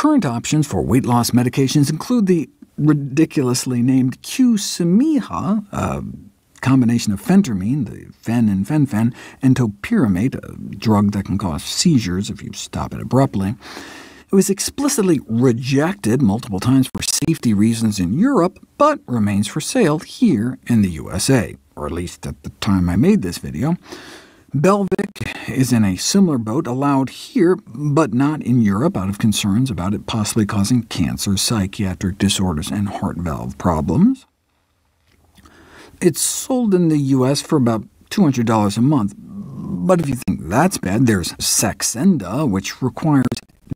Current options for weight loss medications include the ridiculously named Q-Simiha, a combination of phentermine, the fen and fen-phen, and topiramate, a drug that can cause seizures if you stop it abruptly. It was explicitly rejected multiple times for safety reasons in Europe, but remains for sale here in the USA, or at least at the time I made this video. Belvic is in a similar boat, allowed here, but not in Europe, out of concerns about it possibly causing cancer, psychiatric disorders, and heart valve problems. It's sold in the US for about $200 a month, but if you think that's bad, there's Saxenda, which requires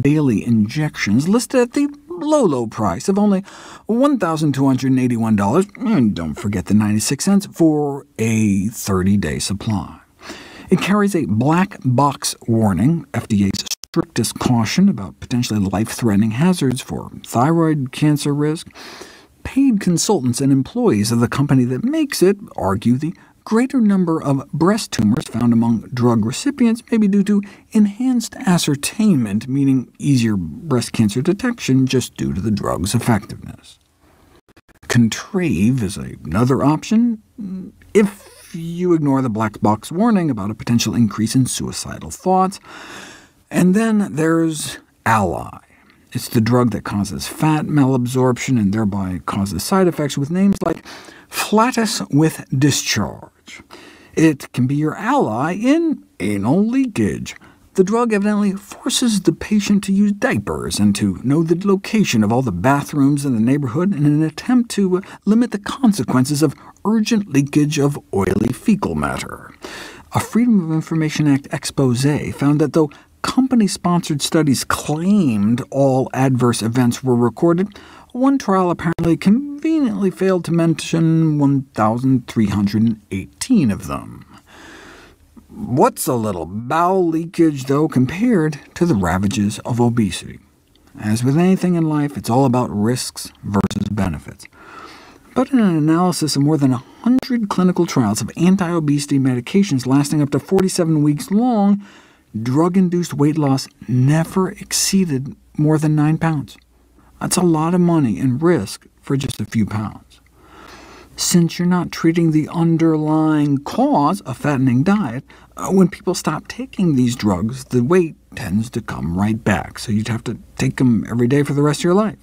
daily injections, listed at the low price of only $1,281, and don't forget the 96 cents for a 30-day supply. It carries a black box warning, FDA's strictest caution about potentially life-threatening hazards for thyroid cancer risk. Paid consultants and employees of the company that makes it argue the greater number of breast tumors found among drug recipients may be due to enhanced ascertainment, meaning easier breast cancer detection just due to the drug's effectiveness. Contrave is another option, if you ignore the black box warning about a potential increase in suicidal thoughts. And then there's Ally. It's the drug that causes fat malabsorption and thereby causes side effects with names like flatus with discharge. It can be your ally in anal leakage. The drug evidently forces the patient to use diapers and to know the location of all the bathrooms in the neighborhood in an attempt to limit the consequences of urgent leakage of oily fecal matter. A Freedom of Information Act expose found that though company-sponsored studies claimed all adverse events were recorded, one trial apparently conveniently failed to mention 1,318 of them. What's a little bowel leakage, though, compared to the ravages of obesity? As with anything in life, it's all about risks versus benefits. But in an analysis of more than 100 clinical trials of anti-obesity medications lasting up to 47 weeks long, drug-induced weight loss never exceeded more than 9 pounds. That's a lot of money and risk for just a few pounds. Since you're not treating the underlying cause, a fattening diet, when people stop taking these drugs, the weight tends to come right back, so you'd have to take them every day for the rest of your life.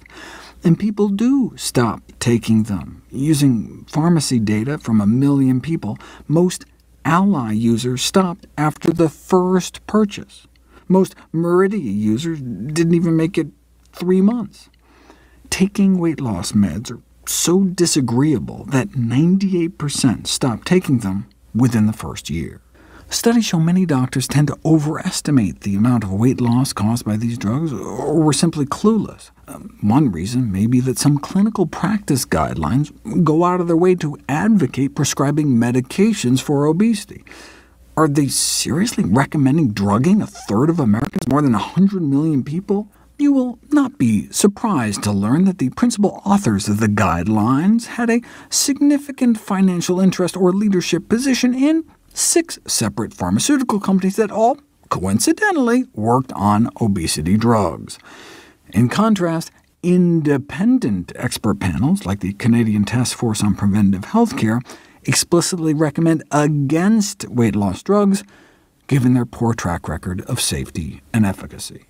And people do stop taking them. Using pharmacy data from 1 million people, most Ally users stopped after the first purchase. Most Meridia users didn't even make it 3 months. Taking weight loss meds are so disagreeable that 98% stopped taking them within the first year. Studies show many doctors tend to overestimate the amount of weight loss caused by these drugs, or were simply clueless. One reason may be that some clinical practice guidelines go out of their way to advocate prescribing medications for obesity. Are they seriously recommending drugging a third of Americans, more than 100 million people? You will not be surprised to learn that the principal authors of the guidelines had a significant financial interest or leadership position in 6 separate pharmaceutical companies that all, coincidentally, worked on obesity drugs. In contrast, independent expert panels, like the Canadian Task Force on Preventive Healthcare, explicitly recommend against weight loss drugs, given their poor track record of safety and efficacy.